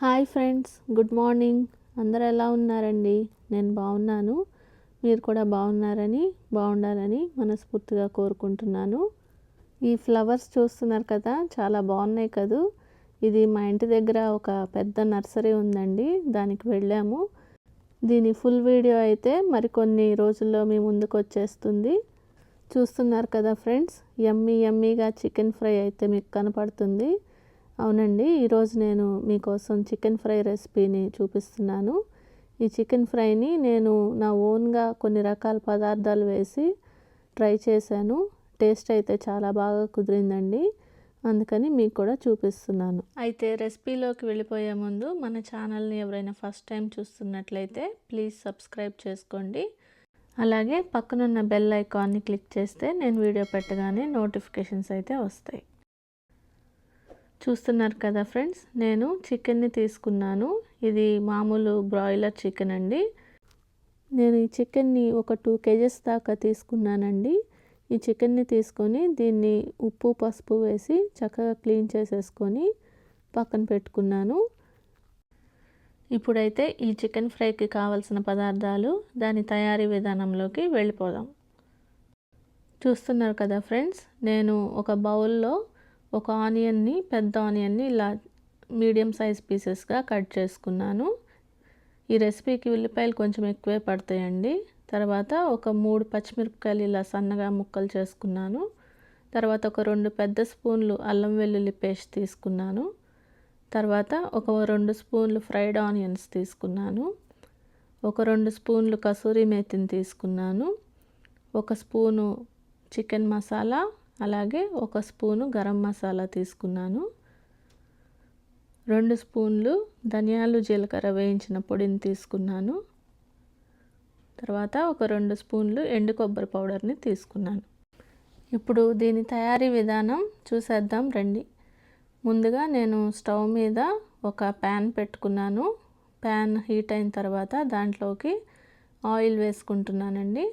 Hi friends, good morning. అందరూ ఎలా ఉన్నారండి? నేను బాగున్నాను. మీరు కూడా బాగుండాలని మనస్ఫూర్తిగా కోరుకుంటున్నాను. ఈ ఫ్లవర్స్ చూస్తున్నారు కదా, చాలా బాగున్నాయి కదూ. ఇది మా ఇంటి దగ్గర ఒక పెద్ద నర్సరీ ఉందండి, దానికి వెళ్ళాము. దీని ఫుల్ వీడియో అయితే మరికొన్ని రోజుల్లో మీ ముందుకు వచ్చేస్తుంది. చూస్తున్నారు కదా ఫ్రెండ్స్, యమ్మీగా చికెన్ ఫ్రై అయితే మీకు కనపడుతుంది. అవునండి, ఈరోజు నేను మీకోసం చికెన్ ఫ్రై రెసిపీని చూపిస్తున్నాను. ఈ చికెన్ ఫ్రైని నేను నా ఓన్గా కొన్ని రకాల పదార్థాలు వేసి ట్రై చేశాను. టేస్ట్ అయితే చాలా బాగా కుదిరిందండి, అందుకని మీకు కూడా చూపిస్తున్నాను. అయితే రెసిపీలోకి వెళ్ళిపోయే ముందు మన ఛానల్ని ఎవరైనా ఫస్ట్ టైం చూస్తున్నట్లయితే ప్లీజ్ సబ్స్క్రైబ్ చేసుకోండి. అలాగే పక్కనున్న బెల్ ఐకాన్ని క్లిక్ చేస్తే నేను వీడియో పెట్టగానే నోటిఫికేషన్స్ అయితే వస్తాయి. చూస్తున్నారు కదా ఫ్రెండ్స్, నేను చికెన్ని తీసుకున్నాను. ఇది మామూలు బ్రాయిలర్ చికెన్ అండి. నేను ఈ చికెన్ని ఒక 2 kgs దాకా తీసుకున్నానండి. ఈ చికెన్ని తీసుకొని దీన్ని ఉప్పు పసుపు వేసి చక్కగా క్లీన్ చేసేసుకొని పక్కన పెట్టుకున్నాను. ఇప్పుడైతే ఈ చికెన్ ఫ్రైకి కావాల్సిన పదార్థాలు, దాని తయారీ విధానంలోకి వెళ్ళిపోదాం. చూస్తున్నారు కదా ఫ్రెండ్స్, నేను ఒక బౌల్లో ఒక పెద్ద ఆనియన్ని ఇలా మీడియం సైజ్ పీసెస్గా కట్ చేసుకున్నాను. ఈ రెసిపీకి ఉల్లిపాయలు కొంచెం ఎక్కువే పడతాయండి. తర్వాత ఒక 3 పచ్చిమిరపకాయలు ఇలా సన్నగా ముక్కలు చేసుకున్నాను. తర్వాత ఒక 2 పెద్ద స్పూన్లు అల్లం వెల్లుల్లి పేస్ట్ తీసుకున్నాను. తర్వాత ఒక 2 స్పూన్లు ఫ్రైడ్ ఆనియన్స్ తీసుకున్నాను. ఒక 2 స్పూన్లు కసూరి మేతిని తీసుకున్నాను. ఒక స్పూను చికెన్ మసాలా, అలాగే ఒక స్పూను గరం మసాలా తీసుకున్నాను. 2 స్పూన్లు ధనియాలు జీలకర్ర వేయించిన పొడిని తీసుకున్నాను. తర్వాత ఒక 2 స్పూన్లు ఎండు కొబ్బరి పౌడర్ని తీసుకున్నాను. ఇప్పుడు దీని తయారీ విధానం చూసేద్దాం రండి. ముందుగా నేను స్టవ్ మీద ఒక ప్యాన్ పెట్టుకున్నాను. ప్యాన్ హీట్ అయిన తర్వాత దాంట్లోకి ఆయిల్ వేసుకుంటున్నానండి.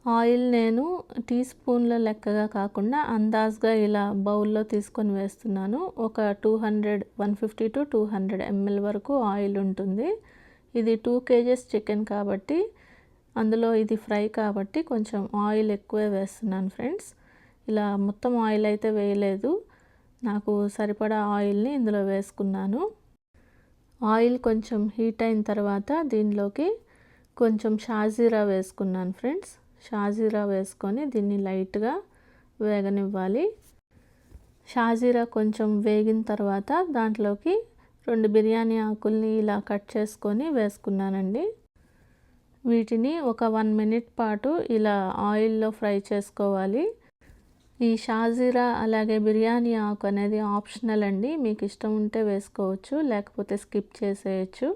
ఆయిల్ నేను టీ స్పూన్ల లెక్కగా కాకుండా అందాజుగా ఇలా బౌల్లో తీసుకొని వేస్తున్నాను. ఒక 150 to 200 ml వరకు ఆయిల్ ఉంటుంది. ఇది 2 kgs చికెన్ కాబట్టి, అందులో ఇది ఫ్రై కాబట్టి కొంచెం ఆయిల్ ఎక్కువే వేస్తున్నాను ఫ్రెండ్స్. ఇలా మొత్తం ఆయిల్ అయితే వేయలేదు, నాకు సరిపడా ఆయిల్ని ఇందులో వేసుకున్నాను. ఆయిల్ కొంచెం హీట్ అయిన తర్వాత దీనిలోకి కొంచెం షాజీరా వేసుకున్నాను ఫ్రెండ్స్. షాజీరా వేసుకొని దీన్ని లైట్గా వేగనివ్వాలి. షాజీరా కొంచెం వేగిన తర్వాత దాంట్లోకి 2 బిర్యానీ ఆకుల్ని ఇలా కట్ చేసుకొని వేసుకున్నానండి. వీటిని ఒక 1 minute పాటు ఇలా ఆయిల్లో ఫ్రై చేసుకోవాలి. ఈ షాజీరా అలాగే బిర్యానీ ఆకు అనేది ఆప్షనల్ అండి, మీకు ఇష్టం ఉంటే వేసుకోవచ్చు, లేకపోతే స్కిప్ చేసేయచ్చు.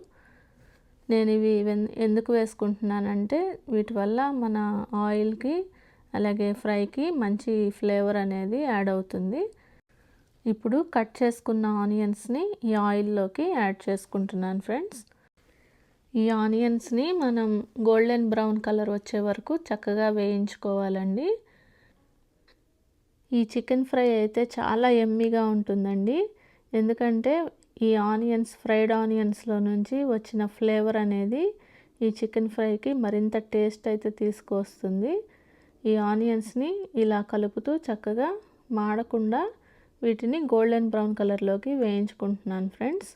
నేను ఇవి ఎందుకు వేసుకుంటున్నానంటే వీటి వల్ల మన ఆయిల్కి అలాగే ఫ్రైకి మంచి ఫ్లేవర్ అనేది యాడ్ అవుతుంది. ఇప్పుడు కట్ చేసుకున్న ఆనియన్స్ని ఈ ఆయిల్లోకి యాడ్ చేసుకుంటున్నాను ఫ్రెండ్స్. ఈ ఆనియన్స్ని మనం గోల్డెన్ బ్రౌన్ కలర్ వచ్చే వరకు చక్కగా వేయించుకోవాలండి. ఈ చికెన్ ఫ్రై అయితే చాలా యమ్మీగా ఉంటుందండి, ఎందుకంటే ఈ ఫ్రైడ్ ఆనియన్స్లో నుంచి వచ్చిన ఫ్లేవర్ అనేది ఈ చికెన్ ఫ్రైకి మరింత టేస్ట్ అయితే తీసుకొస్తుంది. ఈ ఆనియన్స్ని ఇలా కలుపుతూ చక్కగా మాడకుండా వీటిని గోల్డెన్ బ్రౌన్ కలర్లోకి వేయించుకుంటున్నాను ఫ్రెండ్స్.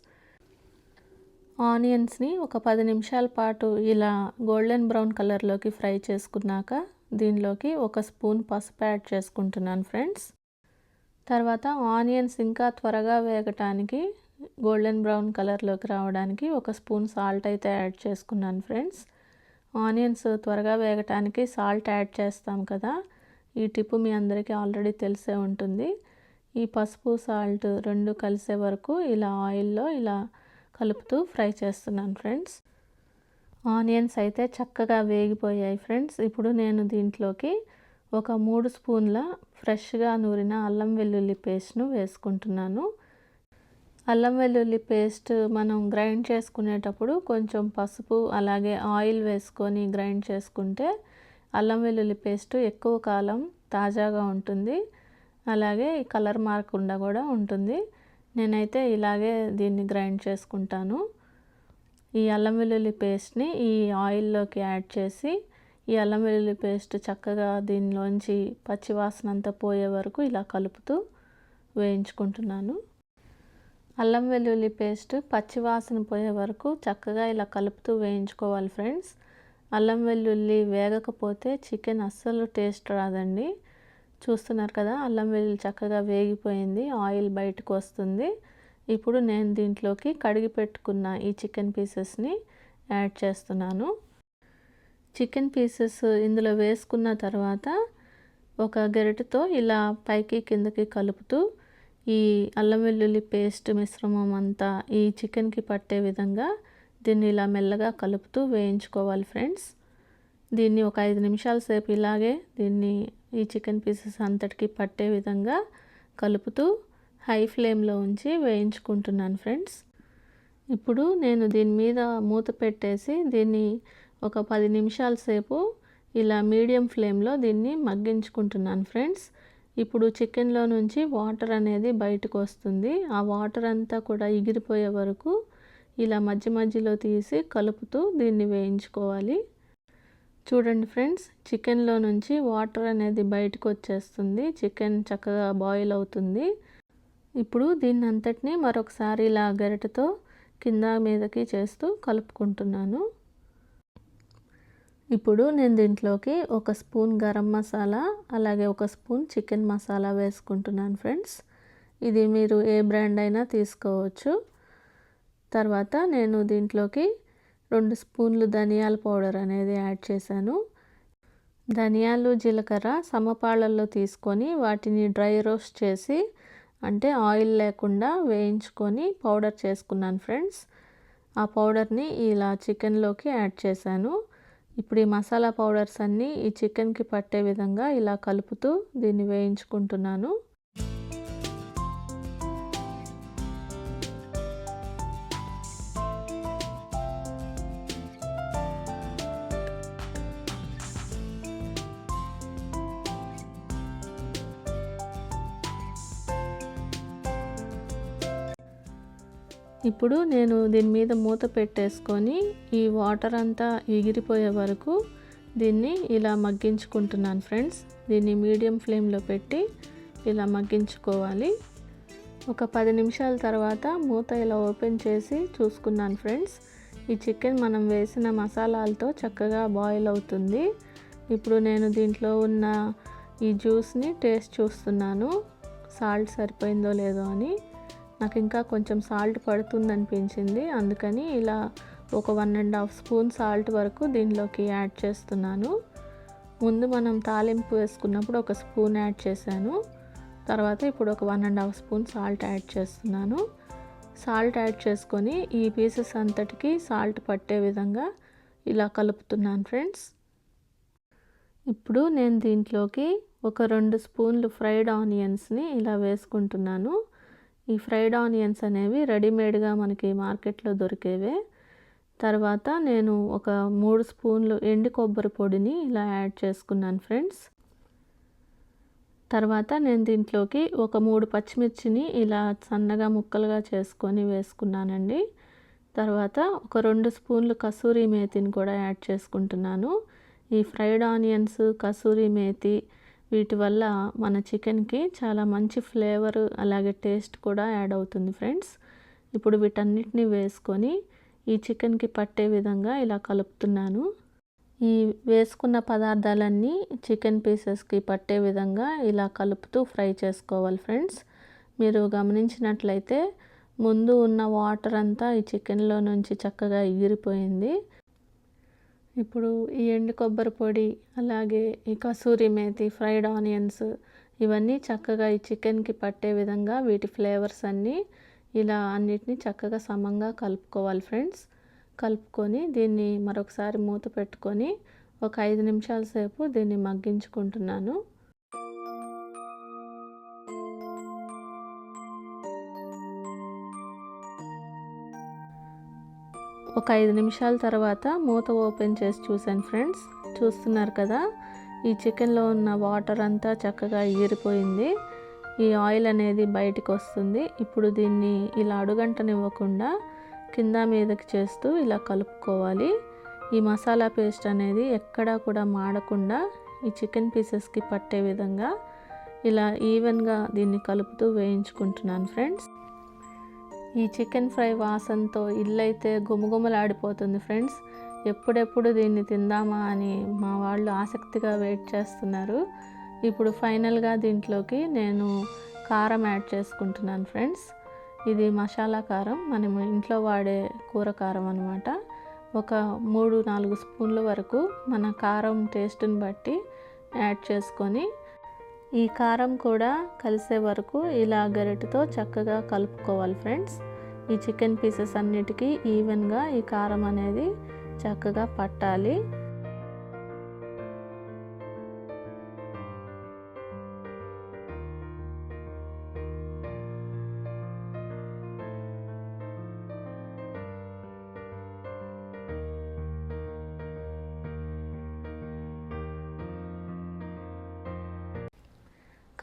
ఆనియన్స్ని ఒక 10 నిమిషాల పాటు ఇలా గోల్డెన్ బ్రౌన్ కలర్లోకి ఫ్రై చేసుకున్నాక దీనిలోకి ఒక స్పూన్ పసుపు యాడ్ చేసుకుంటున్నాను ఫ్రెండ్స్. తర్వాత ఆనియన్స్ ఇంకా త్వరగా వేగటానికి, గోల్డెన్ బ్రౌన్ కలర్లోకి రావడానికి ఒక స్పూన్ సాల్ట్ అయితే యాడ్ చేసుకున్నాను ఫ్రెండ్స్. ఆనియన్స్ త్వరగా వేగటానికి సాల్ట్ యాడ్ చేస్తాం కదా, ఈ టిప్ మీ అందరికీ ఆల్రెడీ తెలిసే ఉంటుంది. ఈ పసుపు సాల్ట్ 2 కలిసే వరకు ఇలా ఆయిల్లో ఇలా కలుపుతూ ఫ్రై చేస్తున్నాను ఫ్రెండ్స్. ఆనియన్స్ అయితే చక్కగా వేగిపోయాయి ఫ్రెండ్స్. ఇప్పుడు నేను దీంట్లోకి ఒక 3 స్పూన్ల ఫ్రెష్గా నూరిన అల్లం వెల్లుల్లి పేస్ట్ను వేసుకుంటున్నాను. అల్లం వెల్లుల్లి పేస్ట్ మనం గ్రైండ్ చేసుకునేటప్పుడు కొంచెం పసుపు అలాగే ఆయిల్ వేసుకొని గ్రైండ్ చేసుకుంటే అల్లం వెల్లుల్లి పేస్ట్ ఎక్కువ కాలం తాజాగా ఉంటుంది, అలాగే కలర్ మారకుండా కూడా ఉంటుంది. నేనైతే ఇలాగే దీన్ని గ్రైండ్ చేసుకుంటాను. ఈ అల్లం వెల్లుల్లి పేస్ట్ని ఈ ఆయిల్లోకి యాడ్ చేసి ఈ అల్లం వెల్లుల్లి పేస్ట్ చక్కగా దీనిలోంచి పచ్చివాసన అంతా పోయే వరకు ఇలా కలుపుతూ వేయించుకుంటున్నాను. అల్లం వెల్లుల్లి పేస్ట్ పచ్చివాసన పోయే వరకు చక్కగా ఇలా కలుపుతూ వేయించుకోవాలి ఫ్రెండ్స్. అల్లం వెల్లుల్లి వేగకపోతే చికెన్ అస్సలు టేస్ట్ రాదండి. చూస్తున్నారు కదా, అల్లం వెల్లుల్లి చక్కగా వేగిపోయింది, ఆయిల్ బయటకు వస్తుంది. ఇప్పుడు నేను దీంట్లోకి కడిగి పెట్టుకున్న ఈ చికెన్ పీసెస్ని యాడ్ చేస్తున్నాను. చికెన్ పీసెస్ ఇందులో వేసుకున్న తర్వాత ఒక గరిటెతో ఇలా పైకి కిందకి కలుపుతూ ఈ అల్లం వెల్లుల్లి పేస్ట్ మిశ్రమం అంతా ఈ చికెన్కి పట్టే విధంగా దీన్ని ఇలా మెల్లగా కలుపుతూ వేయించుకోవాలి ఫ్రెండ్స్. దీన్ని ఒక 5 నిమిషాల సేపు ఇలాగే దీన్ని ఈ చికెన్ పీసెస్ అంతటికి పట్టే విధంగా కలుపుతూ హై ఫ్లేమ్లో ఉంచి వేయించుకుంటున్నాను ఫ్రెండ్స్. ఇప్పుడు నేను దీని మీద మూత పెట్టేసి దీన్ని ఒక 10 నిమిషాల సేపు ఇలా మీడియం ఫ్లేమ్లో దీన్ని మగ్గించుకుంటున్నాను ఫ్రెండ్స్. ఇప్పుడు చికెన్లో నుంచి వాటర్ అనేది బయటకు వస్తుంది. ఆ వాటర్ అంతా కూడా ఎగిరిపోయే వరకు ఇలా మధ్య మధ్యలో తీసి కలుపుతూ దీన్ని వేయించుకోవాలి. చూడండి ఫ్రెండ్స్, చికెన్లో నుంచి వాటర్ అనేది బయటకు వచ్చేస్తుంది, చికెన్ చక్కగా బాయిల్ అవుతుంది. ఇప్పుడు దీన్ని అంతటినీ మరొకసారి ఇలా గరిటెతో కింద మీదకి చేస్తూ కలుపుకుంటున్నాను. ఇప్పుడు నేను దీంట్లోకి 1 స్పూన్ గరం మసాలా అలాగే 1 స్పూన్ చికెన్ మసాలా వేసుకుంటున్నాను ఫ్రెండ్స్. ఇది మీరు ఏ బ్రాండ్ అయినా తీసుకోవచ్చు. తర్వాత నేను దీంట్లోకి 2 స్పూన్లు ధనియాల పౌడర్ అనేది యాడ్ చేశాను. ధనియాలు జీలకర్ర సమపాళ్ళల్లో తీసుకొని వాటిని డ్రై రోస్ట్ చేసి అంటే ఆయిల్ లేకుండా వేయించుకొని పౌడర్ చేసుకున్నాను ఫ్రెండ్స్. ఆ పౌడర్ని ఇలా చికెన్లోకి యాడ్ చేశాను. ఇప్పుడు ఈ మసాలా పౌడర్స్ అన్నీ ఈ చికెన్కి పట్టే విధంగా ఇలా కలుపుతూ దీన్ని వేయించుకుంటున్నాను. ఇప్పుడు నేను దీని మీద మూత పెట్టేసుకొని ఈ వాటర్ అంతా ఎగిరిపోయే వరకు దీన్ని ఇలా మగ్గించుకుంటున్నాను ఫ్రెండ్స్. దీన్ని మీడియం ఫ్లేమ్లో పెట్టి ఇలా మగ్గించుకోవాలి. ఒక 10 నిమిషాల తర్వాత మూత ఇలా ఓపెన్ చేసి చూసుకున్నాను ఫ్రెండ్స్. ఈ చికెన్ మనం వేసిన మసాలాలతో చక్కగా బాయిల్ అవుతుంది. ఇప్పుడు నేను దీంట్లో ఉన్న ఈ జ్యూస్ని టేస్ట్ చూస్తున్నాను, సాల్ట్ సరిపోయిందో లేదో అని. నాకు ఇంకా కొంచెం సాల్ట్ పడుతుందనిపించింది, అందుకని ఇలా ఒక 1.5 స్పూన్ సాల్ట్ వరకు దీనిలోకి యాడ్ చేస్తున్నాను. ముందు మనం తాలింపు వేసుకున్నప్పుడు 1 స్పూన్ యాడ్ చేశాను, తర్వాత ఇప్పుడు ఒక 1.5 స్పూన్ సాల్ట్ యాడ్ చేస్తున్నాను. సాల్ట్ యాడ్ చేసుకొని ఈ పీసెస్ అంతటికి సాల్ట్ పట్టే విధంగా ఇలా కలుపుతున్నాను ఫ్రెండ్స్. ఇప్పుడు నేను దీంట్లోకి ఒక 2 స్పూన్లు ఫ్రైడ్ ఆనియన్స్ని ఇలా వేసుకుంటున్నాను. ఈ ఫ్రైడ్ ఆనియన్స్ అనేవి రెడీమేడ్గా మనకి మార్కెట్లో దొరికేవే. తర్వాత నేను ఒక 3 స్పూన్లు ఎండు కొబ్బరి పొడిని ఇలా యాడ్ చేసుకున్నాను ఫ్రెండ్స్. తర్వాత నేను దీంట్లోకి ఒక 3 పచ్చిమిర్చిని ఇలా సన్నగా ముక్కలుగా చేసుకొని వేసుకున్నానండి. తర్వాత ఒక 2 స్పూన్లు కసూరి మేతిని కూడా యాడ్ చేసుకుంటున్నాను. ఈ ఫ్రైడ్ ఆనియన్స్, కసూరి మేతి వీటి వల్ల మన చికెన్కి చాలా మంచి ఫ్లేవర్ అలాగే టేస్ట్ కూడా యాడ్ అవుతుంది ఫ్రెండ్స్. ఇప్పుడు వీటన్నిటిని వేసుకొని ఈ చికెన్కి పట్టే విధంగా ఇలా కలుపుతున్నాను. ఈ వేసుకున్న పదార్థాలన్నీ చికెన్ పీసెస్కి పట్టే విధంగా ఇలా కలుపుతూ ఫ్రై చేసుకోవాలి ఫ్రెండ్స్. మీరు గమనించినట్లయితే ముందు ఉన్న వాటర్ అంతా ఈ చికెన్లో నుంచి చక్కగా ఎగిరిపోయింది. ఇప్పుడు ఈ ఎండు కొబ్బరి పొడి అలాగే ఈ కసూరి మేతి, ఫ్రైడ్ ఆనియన్స్ ఇవన్నీ చక్కగా ఈ చికెన్కి పట్టే విధంగా వీటి ఫ్లేవర్స్ అన్నీ ఇలా అన్నిటినీ చక్కగా సమంగా కలుపుకోవాలి ఫ్రెండ్స్. కలుపుకొని దీన్ని మరొకసారి మూత పెట్టుకొని ఒక 5 నిమిషాల సేపు దీన్ని మగ్గించుకుంటున్నాను. ఒక 5 నిమిషాల తర్వాత మూత ఓపెన్ చేసి చూశాను ఫ్రెండ్స్. చూస్తున్నారు కదా, ఈ చికెన్లో ఉన్న వాటర్ అంతా చక్కగా ఎగిరిపోయింది. ఈ ఆయిల్ అనేది బయటికి వస్తుంది. ఇప్పుడు దీన్ని ఇలా అడుగంటనివ్వకుండా కింద మీదకి చేస్తూ ఇలా కలుపుకోవాలి. ఈ మసాలా పేస్ట్ అనేది ఎక్కడా కూడా మాడకుండా ఈ చికెన్ పీసెస్కి పట్టే విధంగా ఇలా ఈవెన్గా దీన్ని కలుపుతూ వేయించుకుంటున్నాను ఫ్రెండ్స్. ఈ చికెన్ ఫ్రై వాసనతో ఇల్లైతే గుమగుమలాడిపోతుంది ఫ్రెండ్స్. ఎప్పుడెప్పుడు దీన్ని తిందామా అని మా వాళ్ళు ఆసక్తిగా వెయిట్ చేస్తున్నారు. ఇప్పుడు ఫైనల్గా దీంట్లోకి నేను కారం యాడ్ చేసుకుంటున్నాను ఫ్రెండ్స్. ఇది మసాలా కారం, మనం ఇంట్లో వాడే కూర కారం అన్నమాట. ఒక 3-4 స్పూన్ల వరకు మన కారం టేస్ట్ని బట్టి యాడ్ చేసుకొని ఈ కారం కూడా కలిసే వరకు ఇలా గరిటెతో చక్కగా కలుపుకోవాలి ఫ్రెండ్స్. ఈ చికెన్ పీసెస్ అన్నిటికీ ఈవెన్గా ఈ కారం అనేది చక్కగా పట్టాలి.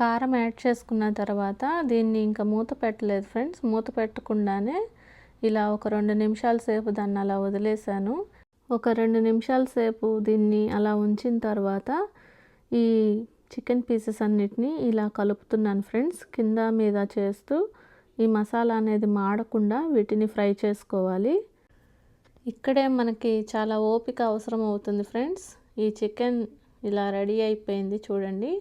కారం యాడ్ చేసుకున్న తర్వాత దీన్ని ఇంకా మూత పెట్టలేదు ఫ్రెండ్స్. మూత పెట్టకుండానే ఇలా ఒక 2 నిమిషాల సేపు దాన్ని అలా వదిలేసాను. ఒక 2 నిమిషాల సేపు దీన్ని అలా ఉంచిన తర్వాత ఈ చికెన్ పీసెస్ అన్నిటినీ ఇలా కలుపుతున్నాను ఫ్రెండ్స్. కింద మీద చేస్తూ ఈ మసాలా అనేది మాడకుండా వీటిని ఫ్రై చేసుకోవాలి. ఇక్కడే మనకి చాలా ఓపిక అవసరం అవుతుంది ఫ్రెండ్స్. ఈ చికెన్ ఇలా రెడీ అయిపోయింది చూడండి,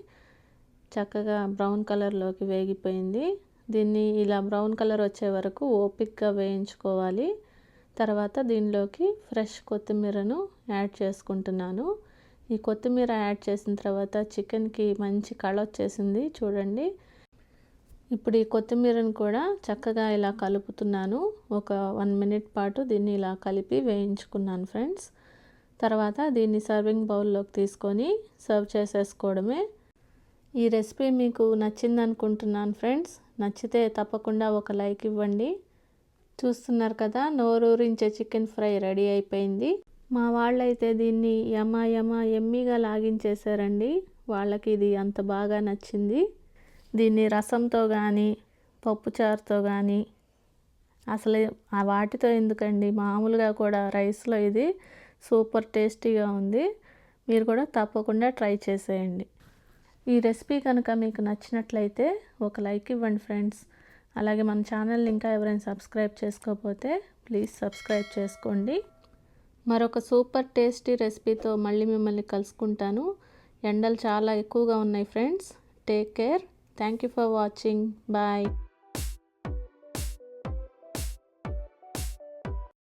చక్కగా బ్రౌన్ కలర్లోకి వేగిపోయింది. దీన్ని ఇలా బ్రౌన్ కలర్ వచ్చే వరకు ఓపికగా వేయించుకోవాలి. తర్వాత దీనిలోకి ఫ్రెష్ కొత్తిమీరను యాడ్ చేసుకుంటున్నాను. ఈ కొత్తిమీర యాడ్ చేసిన తర్వాత చికెన్కి మంచి కలర్ వచ్చేసింది చూడండి. ఇప్పుడు ఈ కొత్తిమీరను కూడా చక్కగా ఇలా కలుపుతున్నాను. ఒక 1 మినిట్ పాటు దీన్ని ఇలా కలిపి వేయించుకున్నాను ఫ్రెండ్స్. తర్వాత దీన్ని సర్వింగ్ బౌల్లోకి తీసుకొని సర్వ్ చేసేసుకోవడమే. ఈ రెసిపీ మీకు నచ్చింది అనుకుంటున్నాను ఫ్రెండ్స్. నచ్చితే తప్పకుండా ఒక లైక్ ఇవ్వండి. చూస్తున్నారు కదా, నోరూరించే చికెన్ ఫ్రై రెడీ అయిపోయింది. మా వాళ్ళైతే దీన్ని ఎమ్మీగా లాగించేశారండి. వాళ్ళకి ఇది అంత బాగా నచ్చింది. దీన్ని రసంతో కానీ పప్పుచారుతో కానీ అసలు వాటితో ఎందుకండి, మామూలుగా కూడా రైస్లో ఇది సూపర్ టేస్టీగా ఉంది. మీరు కూడా తప్పకుండా ట్రై చేసేయండి. ఈ రెసిపీ కనుక మీకు నచ్చినట్లయితే ఒక లైక్ ఇవ్వండి ఫ్రెండ్స్. అలాగే మన ఛానల్ని ఇంకా ఎవరైనా సబ్స్క్రైబ్ చేసుకోకపోతే ప్లీజ్ సబ్స్క్రైబ్ చేసుకోండి. మరొక సూపర్ టేస్టీ రెసిపీతో మళ్ళీ మిమ్మల్ని కలుసుకుంటాను. ఎండలు చాలా ఎక్కువగా ఉన్నాయి friends. Take care. Thank you for watching. Bye.